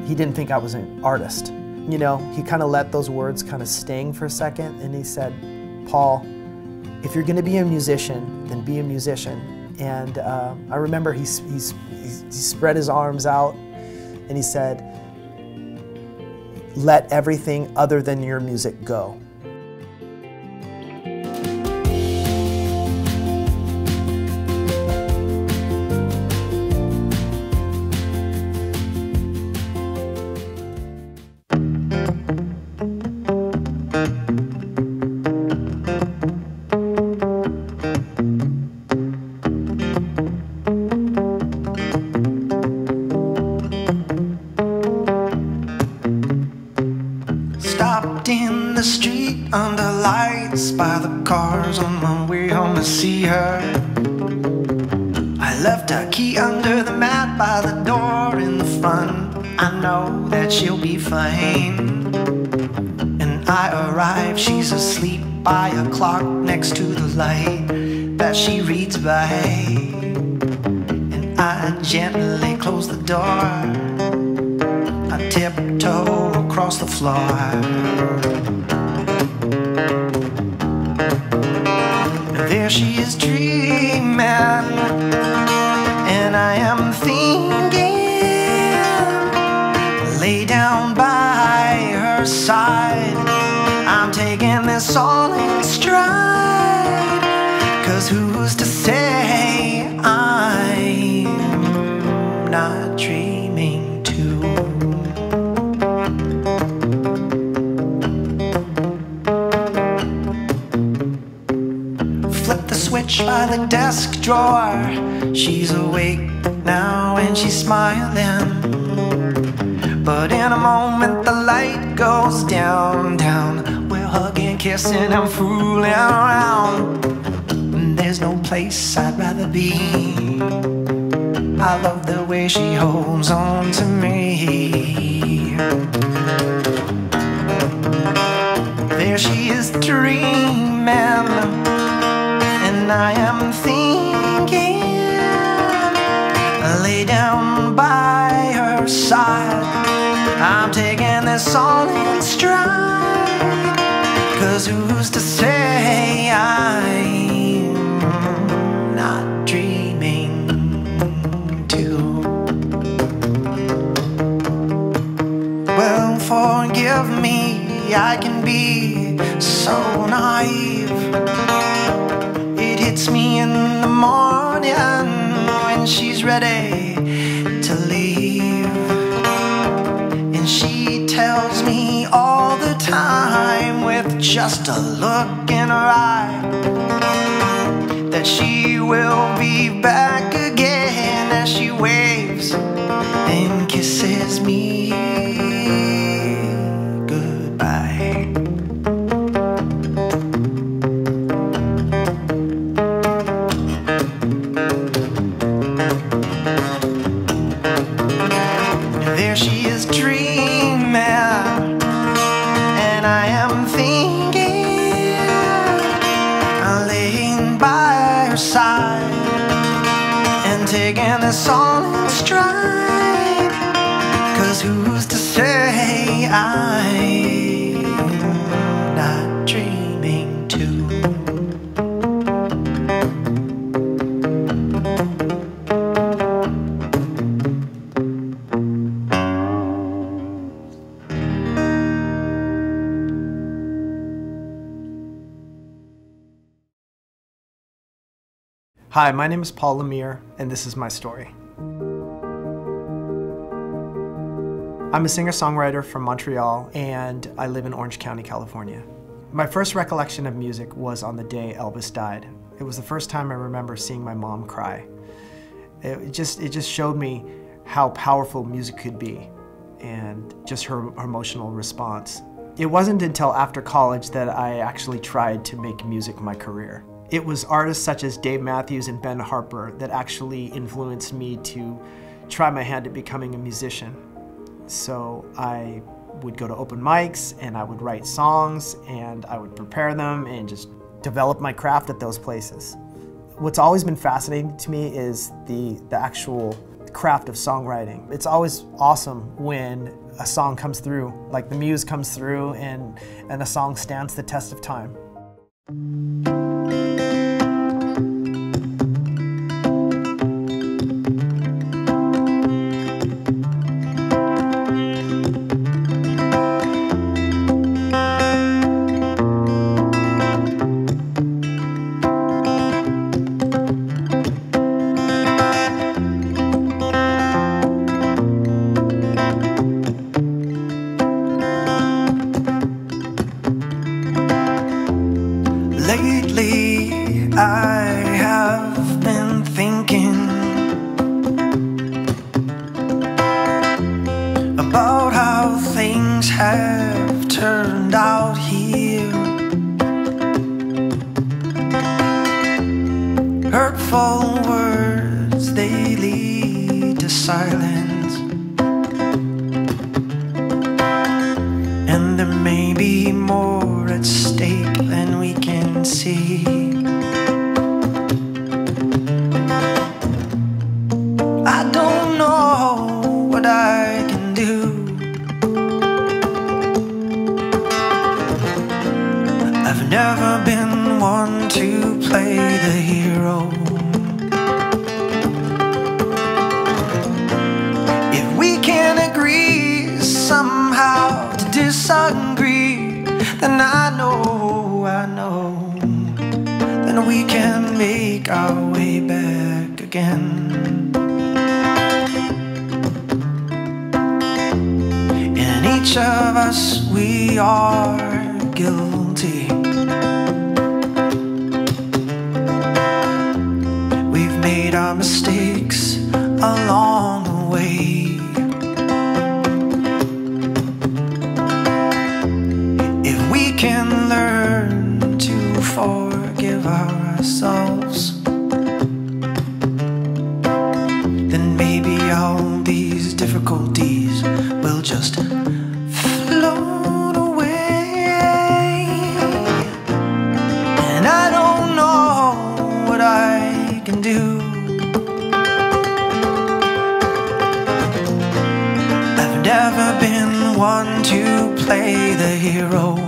he didn't think I was an artist. You know, he kind of let those words kind of sting for a second, and he said, Paul, if you're going to be a musician, then be a musician. And I remember he spread his arms out and he said, let everything other than your music go. Stopped in the street under lights by the cars on my way home to see her. I left her key under the mat by the door in the front. I know that she'll be fine. And I arrive, she's asleep by a clock next to the light that she reads by. And I gently close the door. I tiptoe across the floor. There she is dreaming, and I am thinking, lay down by her side. I'm taking this all in stride, 'cause who's to say I'm not dreaming too? Flip the switch by the desk drawer. She's awake now and she's smiling. But in a moment the light goes down, down. We're hugging, kissing and fooling around. There's no place I'd rather be. I love the way she holds on to me. There she is dreaming, and I am thinking, lay down by her side. I'm taking this all in stride, 'cause who's to say I'm not dreaming too? Well, forgive me, I can be so naive. It hits me in the morning when she's ready to leave. And she tells me all the time with just a look in her eye that she will be back again, as she waves and kisses me goodbye. There she is dreaming, and I am thinking, laying by her side and taking this all in stride, 'cause who's to say I'm not dreaming too? Hi, my name is Paul Lemire, and this is my story. I'm a singer-songwriter from Montreal, and I live in Orange County, California. My first recollection of music was on the day Elvis died. It was the first time I remember seeing my mom cry. It just showed me how powerful music could be, and just her emotional response. It wasn't until after college that I actually tried to make music my career. It was artists such as Dave Matthews and Ben Harper that actually influenced me to try my hand at becoming a musician. So I would go to open mics and I would write songs and I would prepare them and just develop my craft at those places. What's always been fascinating to me is the actual craft of songwriting. It's always awesome when a song comes through, like the muse comes through and a song stands the test of time. Lately, I have been thinking about how things have turned out here. Hurtful words, they lead to silence, and there may be more at stake than we can see. I don't know what I can do. I've never been one to play the hero. If we can agree somehow to disagree, then I know, then we can make our way back again. In each of us we are guilty. We've made our mistakes along the way. If we can learn to forgive ourselves, then maybe all these difficulties will just float away. And I don't know what I can do. I've never been one to play the hero.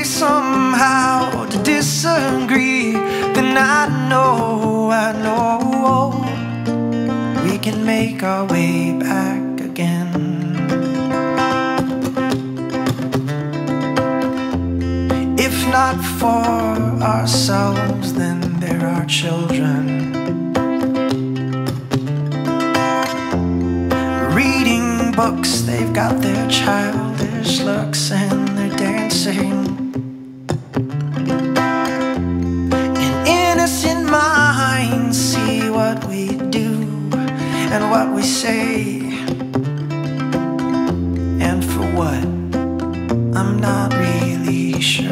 Somehow to disagree, then I know we can make our way back again. If not for ourselves, then there are children reading books. They've got their childish looks and they're dancing. Minds see what we do and what we say, and for what, I'm not really sure.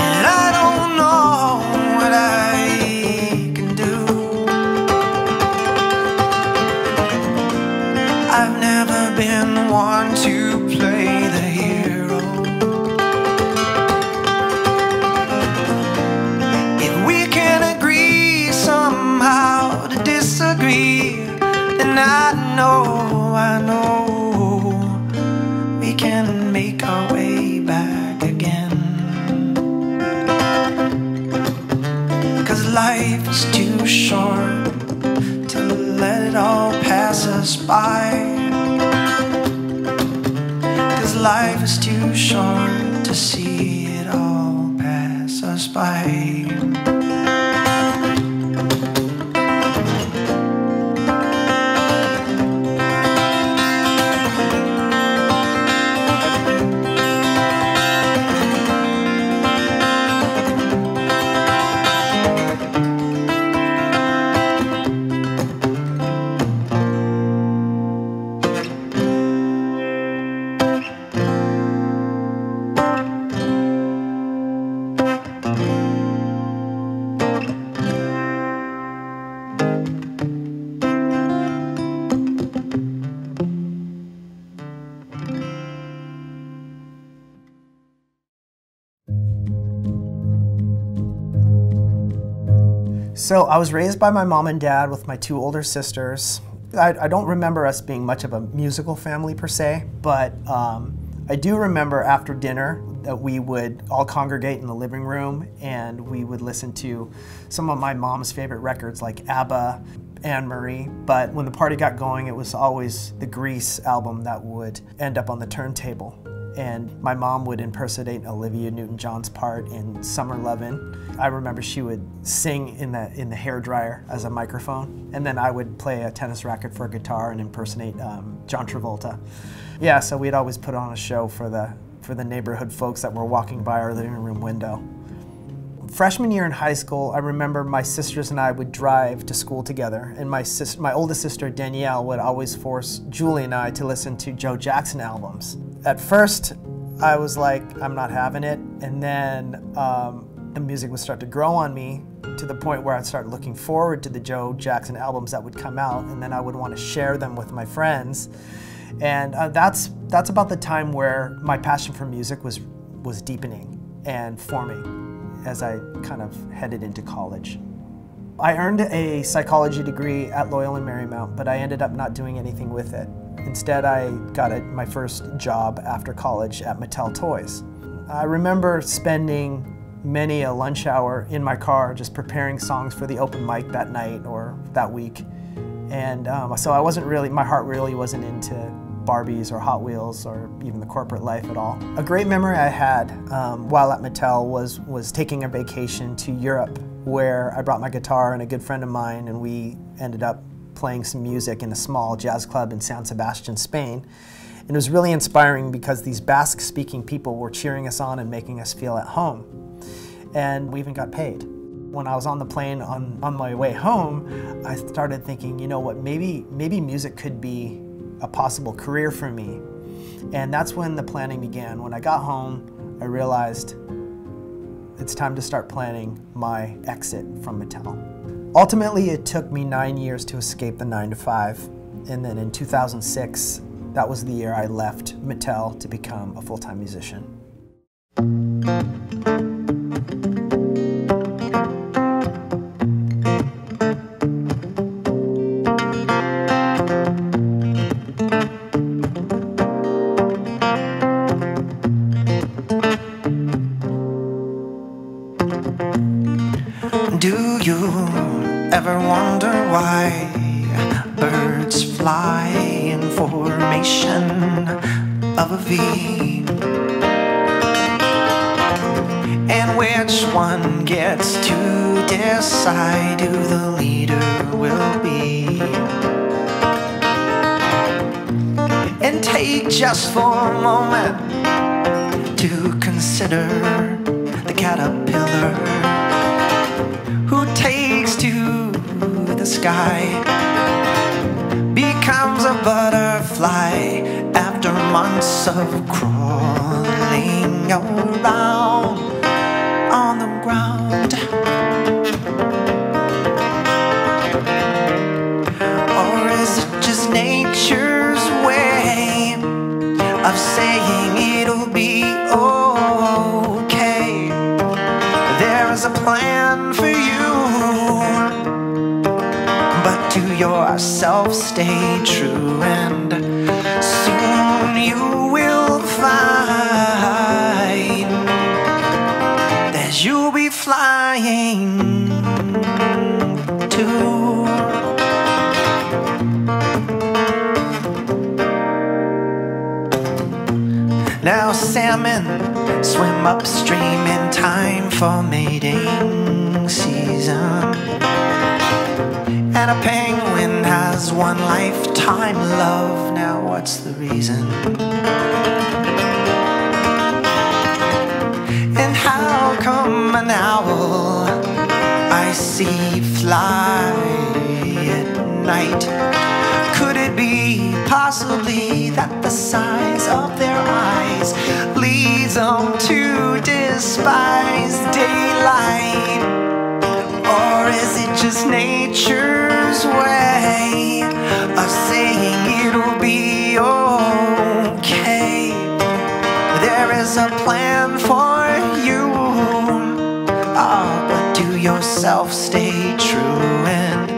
And I don't know what I can do. I've never been one to play the hero. Somehow to disagree, then I know we can make our way back again. 'Cause life is too short to let it all pass us by. 'Cause life is too short to see it all pass us by. So I was raised by my mom and dad with my two older sisters. I don't remember us being much of a musical family per se, but I do remember after dinner that we would all congregate in the living room and we would listen to some of my mom's favorite records like ABBA, Anne Marie. But when the party got going, it was always the Grease album that would end up on the turntable. And my mom would impersonate Olivia Newton-John's part in Summer Lovin'. I remember she would sing in the hairdryer as a microphone, and then I would play a tennis racket for a guitar and impersonate John Travolta. Yeah, so we'd always put on a show for the neighborhood folks that were walking by our living room window. Freshman year in high school, I remember my sisters and I would drive to school together, and my oldest sister, Danielle, would always force Julie and I to listen to Joe Jackson albums. At first, I was like, I'm not having it, and then the music would start to grow on me to the point where I'd start looking forward to the Joe Jackson albums that would come out, and then I would want to share them with my friends. And that's about the time where my passion for music was deepening and forming as I kind of headed into college. I earned a psychology degree at Loyola and Marymount, but I ended up not doing anything with it. Instead, I got my first job after college at Mattel Toys. I remember spending many a lunch hour in my car just preparing songs for the open mic that night or that week. And so I wasn't really, my heart really wasn't into Barbies or Hot Wheels or even the corporate life at all. A great memory I had while at Mattel was taking a vacation to Europe, where I brought my guitar and a good friend of mine, and we ended up playing some music in a small jazz club in San Sebastian, Spain. And it was really inspiring because these Basque-speaking people were cheering us on and making us feel at home. And we even got paid. When I was on the plane on my way home, I started thinking, you know what, maybe music could be a possible career for me. And that's when the planning began. When I got home, I realized it's time to start planning my exit from Mattel. Ultimately, it took me 9 years to escape the 9-to-5. And then in 2006, that was the year I left Mattel to become a full-time musician. Do you ever wonder why birds fly in formation of a V? And which one gets to decide who the leader will be? And take just for a moment to consider the caterpillar who takes to the sky, becomes a butterfly after months of crawling around on the ground. Or is it just nature's way of saying it'll be okay? There is a plan for you, but to yourself stay true, and soon you will find that you'll be flying too. Now salmon swim upstream in time for mating season, and a penguin has one lifetime love. Now what's the reason? And how come an owl I see fly at night? Could it be possibly that the size of their eyes leads them to despise daylight? Or is it just nature's way of saying it'll be okay? There is a plan for you, oh, but do your yourself stay true, and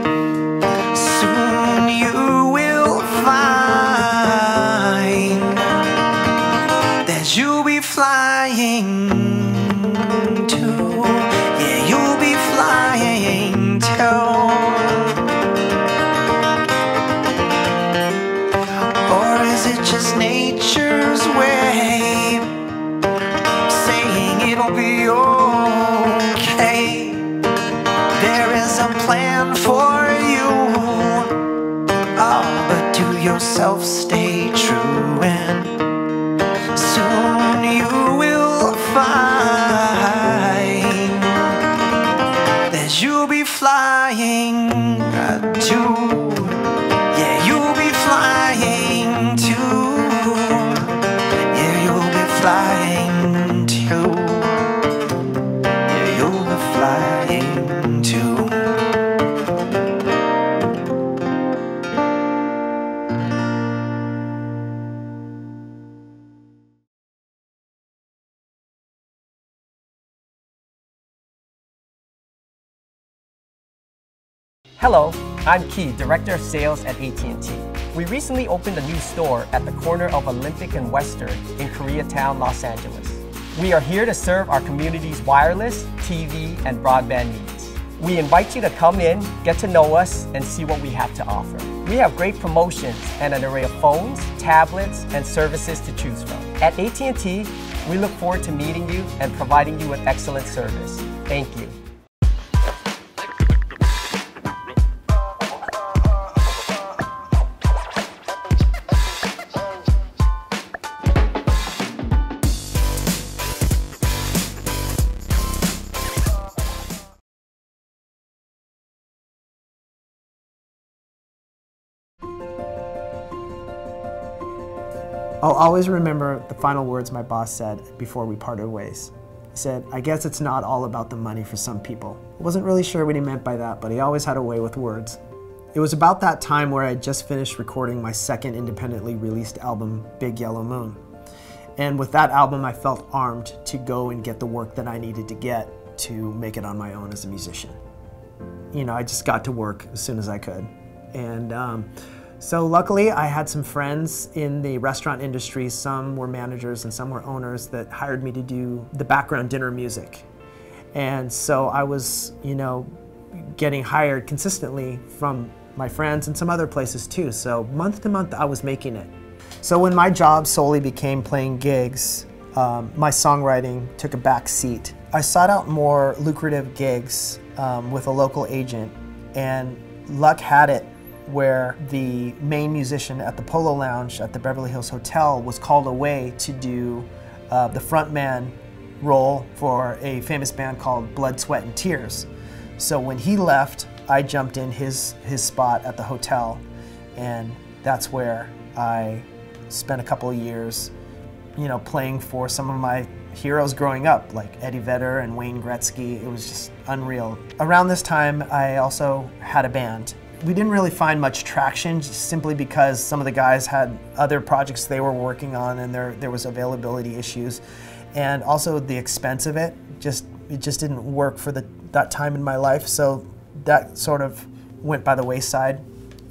soon you will find that you'll be flying too. Yeah, you'll be flying too. Or is it just nature's way saying it'll be okay? There is a plan for you, oh, but do yourself stay true, and soon you will find that you'll be flying too. Yeah, you'll be flying too. Yeah, you'll be flying too. Yeah, you'll be flying too. Hello, I'm Key, Director of Sales at AT&T. We recently opened a new store at the corner of Olympic and Western in Koreatown, Los Angeles. We are here to serve our community's wireless, TV, and broadband needs. We invite you to come in, get to know us, and see what we have to offer. We have great promotions and an array of phones, tablets, and services to choose from. At AT&T, we look forward to meeting you and providing you with excellent service. Thank you. I'll always remember the final words my boss said before we parted ways. He said, "I guess it's not all about the money for some people." I wasn't really sure what he meant by that, but he always had a way with words. It was about that time where I had just finished recording my second independently released album, Big Yellow Moon. And with that album, I felt armed to go and get the work that I needed to get to make it on my own as a musician. You know, I just got to work as soon as I could. And so luckily, I had some friends in the restaurant industry. Some were managers and some were owners that hired me to do the background dinner music. And so I was, you know, getting hired consistently from my friends and some other places too. So month to month, I was making it. So when my job solely became playing gigs, my songwriting took a back seat. I sought out more lucrative gigs with a local agent, and luck had it where the main musician at the Polo Lounge at the Beverly Hills Hotel was called away to do the frontman role for a famous band called Blood, Sweat, and Tears. So when he left, I jumped in his spot at the hotel, and that's where I spent a couple of years, you know, playing for some of my heroes growing up, like Eddie Vedder and Wayne Gretzky. It was just unreal. Around this time, I also had a band. We didn't really find much traction just simply because some of the guys had other projects they were working on, and there was availability issues. And also the expense of it just didn't work for that time in my life. So that sort of went by the wayside,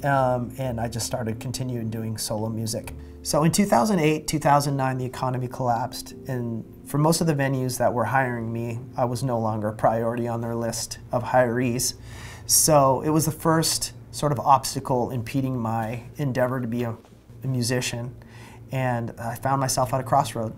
and I just started continuing doing solo music. So in 2008, 2009, the economy collapsed, and for most of the venues that were hiring me, I was no longer a priority on their list of hirees. So it was the first sort of obstacle impeding my endeavor to be a musician, and I found myself at a crossroad.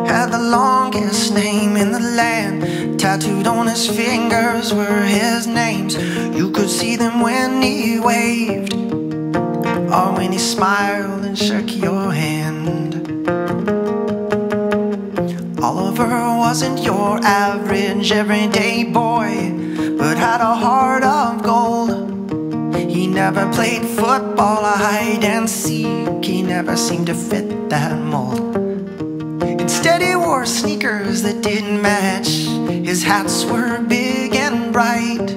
Had the longest name in the land. Tattooed on his fingers were his names. You could see them when he waved, or when he smiled and shook your hand. Oliver wasn't your average everyday boy, but had a heart of gold. He never played football or hide and seek. He never seemed to fit that mold. Instead Daddy wore sneakers that didn't match. His hats were big and bright.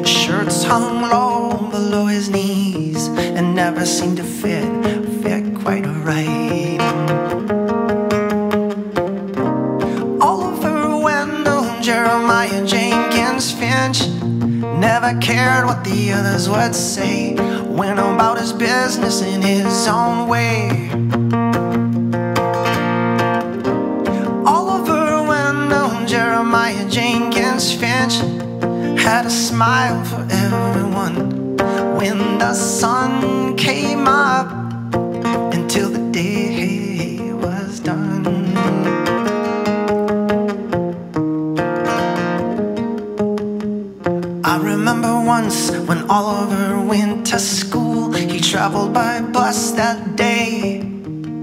Shirts hung low below his knees and never seemed to fit quite right. Oliver Wendell, Jeremiah Jenkins Finch never cared what the others would say. Went about his business in his own way. Oliver Wendell, Jeremiah Jenkins Finch had a smile for everyone when the sun came up until the day was done. I remember once when Oliver went to school, he traveled by bus that day.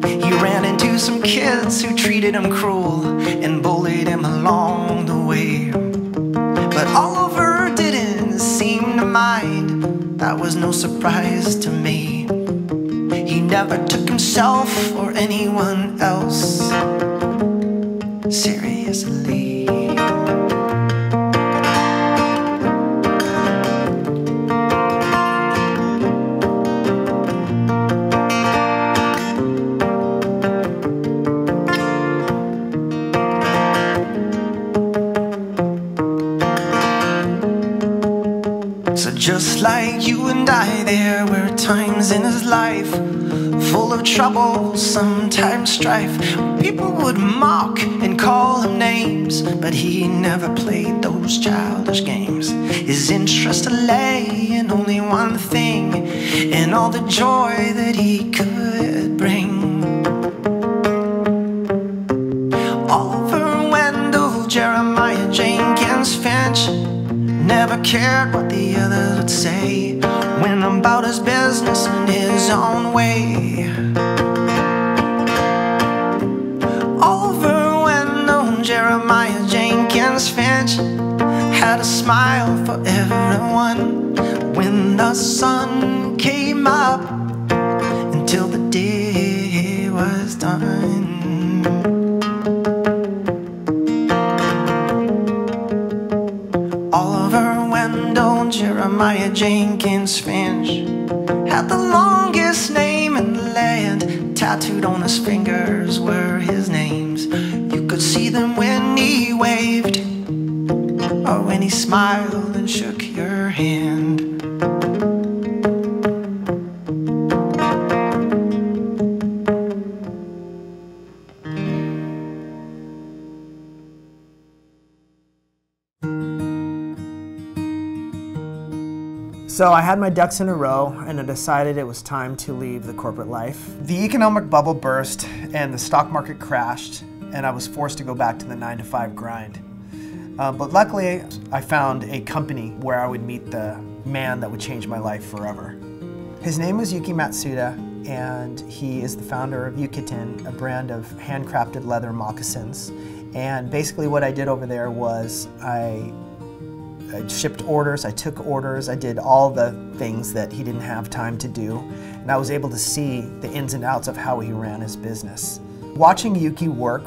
He ran into some kids who treated him cruel and bullied him along the way. But Oliver didn't seem to mind. That was no surprise to me. He never took himself or anyone else seriously. So just like you and I, there were times in his life full of trouble, sometimes strife. People would mock and call him names, but he never played those childish games. His interest lay in only one thing, and all the joy that he could bring. Oliver Wendell, Jeremiah Jenkins Finch never cared what the others would say. Went about his business in his own way. Oliver Wendell, Jeremiah Jenkins Finch had a smile for everyone when the sun came up until the day was done. Oliver Wendell, Jeremiah Jenkins Finch had the longest name in the land. Tattooed on his fingers were his names. You could see them when he waved or when he smiled and shook your hand. So I had my ducks in a row and I decided it was time to leave the corporate life. The economic bubble burst and the stock market crashed and I was forced to go back to the 9-to-5 grind. But luckily I found a company where I would meet the man that would change my life forever. His name was Yuki Matsuda and he is the founder of Yukitin, a brand of handcrafted leather moccasins. And basically what I did over there was I shipped orders, I took orders, I did all the things that he didn't have time to do, and I was able to see the ins and outs of how he ran his business. Watching Yuki work,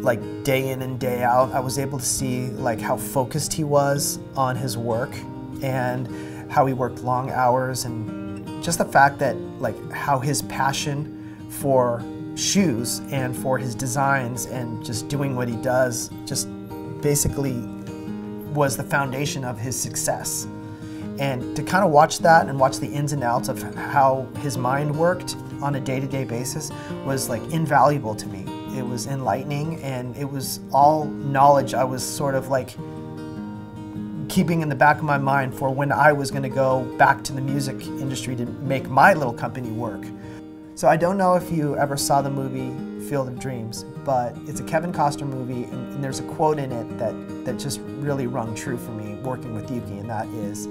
like day in and day out, I was able to see like how focused he was on his work and how he worked long hours, and just the fact that like how his passion for shoes and for his designs and just doing what he does just basically was the foundation of his success. And to kind of watch that and watch the ins and outs of how his mind worked on a day-to-day basis was like invaluable to me. It was enlightening and it was all knowledge I was sort of like keeping in the back of my mind for when I was going to go back to the music industry to make my little company work. So I don't know if you ever saw the movie Field of Dreams, but it's a Kevin Costner movie, and there's a quote in it that just really rung true for me working with Yuki, and that is,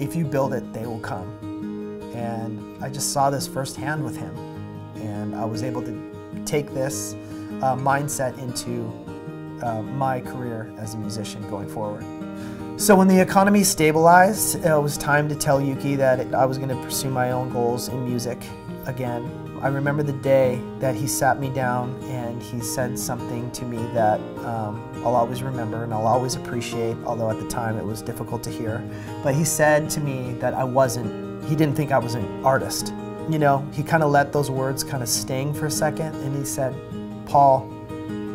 if you build it, they will come. And I just saw this firsthand with him, and I was able to take this mindset into my career as a musician going forward. So when the economy stabilized, it was time to tell Yuki that I was going to pursue my own goals in music again. I remember the day that he sat me down and he said something to me that I'll always remember and I'll always appreciate, although at the time it was difficult to hear. But he said to me that he didn't think I was an artist. You know, he kind of let those words kind of sting for a second, and he said, "Paul,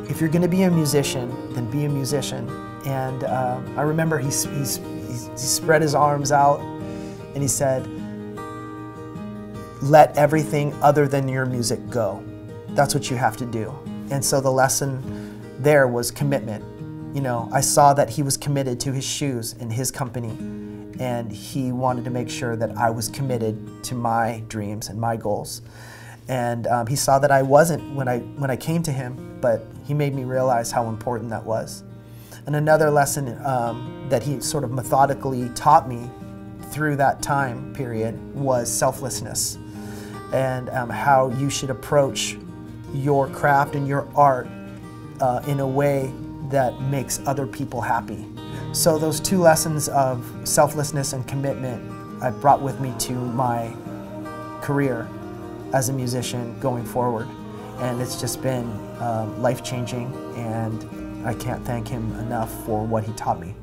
if you're going to be a musician, then be a musician." And I remember he spread his arms out and he said, "Let everything other than your music go. That's what you have to do." And so the lesson there was commitment. You know, I saw that he was committed to his shoes and his company, and he wanted to make sure that I was committed to my dreams and my goals. And he saw that I wasn't when I came to him, but he made me realize how important that was. And another lesson that he sort of methodically taught me through that time period was selflessness, and how you should approach your craft and your art in a way that makes other people happy. So those two lessons of selflessness and commitment I brought with me to my career as a musician going forward. And it's just been life-changing, and I can't thank him enough for what he taught me.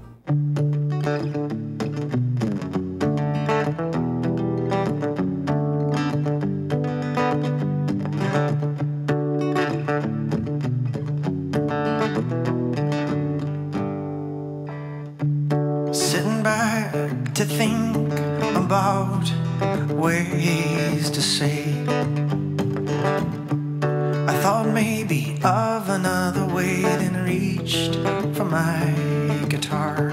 Sitting back to think about ways to say, I thought maybe of another way, then reached for my guitar.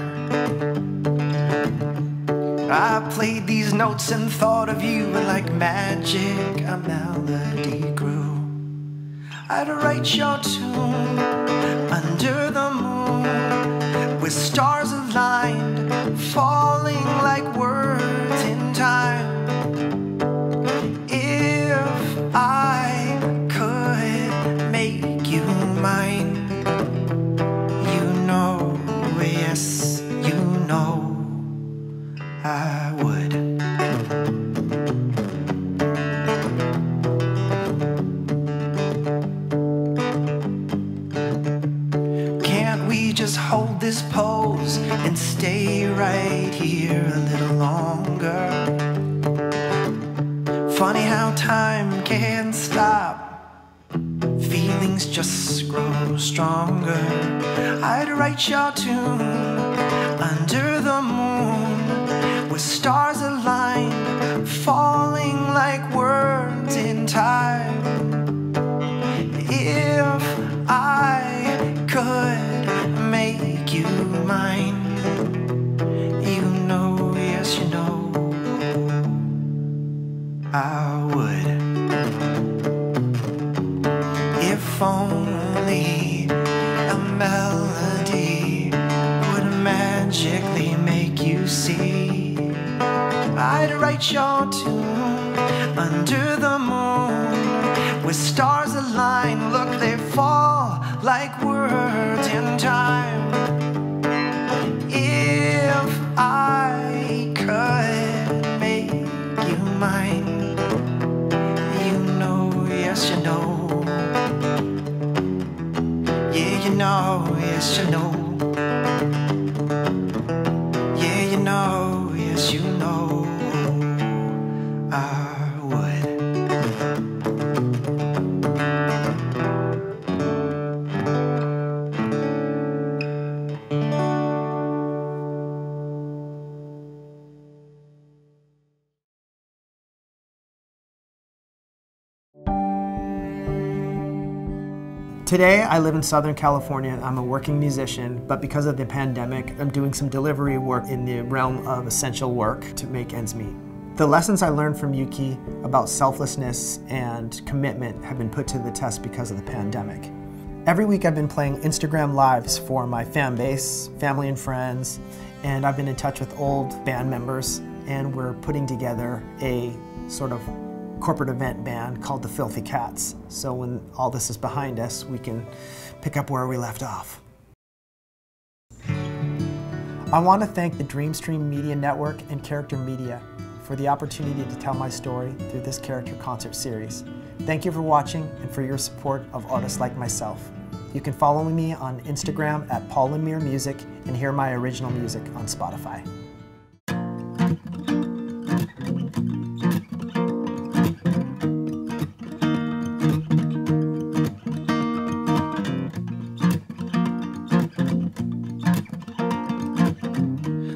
I played these notes and thought of you, and like magic a melody grew. I'd write your tune under the moon, with stars aligned, falling like words in time. If I could make you mine, you know, yes, you know I would. Can't we just hold this pose and stay right here a little longer? Funny how time can't stop, feelings just grow stronger. I'd write your tune under the moon, with stars aligned, falling like words in time. If I could make you mine, you know, yes, you know I would. If only a melody would magically make you see, I'd write your tune under the moon, with stars aligned. Look, they fall like words in time. If I could make you mine, you know, yes, you know. Yeah, you know, yes, you know. Yeah, you know, yes, you know I would. Today, I live in Southern California. I'm a working musician, but because of the pandemic, I'm doing some delivery work in the realm of essential work to make ends meet. The lessons I learned from Yuki about selflessness and commitment have been put to the test because of the pandemic. Every week I've been playing Instagram Lives for my fan base, family and friends, and I've been in touch with old band members, and we're putting together a sort of corporate event band called the Filthy Cats. So when all this is behind us, we can pick up where we left off. I want to thank the Dreamstream Media Network and Character Media for the opportunity to tell my story through this character concert series. Thank you for watching and for your support of artists like myself. You can follow me on Instagram at Paul Lemire Music and hear my original music on Spotify.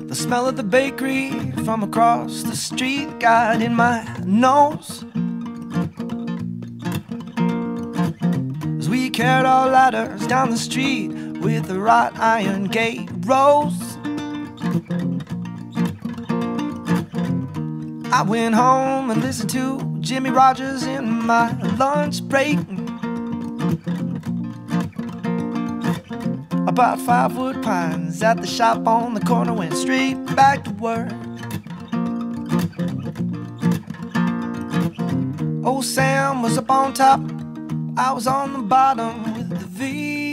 The smell of the bakery from across the street got in my nose as we carried our ladders down the street with the wrought iron gate rose. I went home and listened to Jimmy Rogers in my lunch break. I bought 5 wood pines at the shop on the corner, went straight back to work. Old Sam was up on top, I was on the bottom with the V.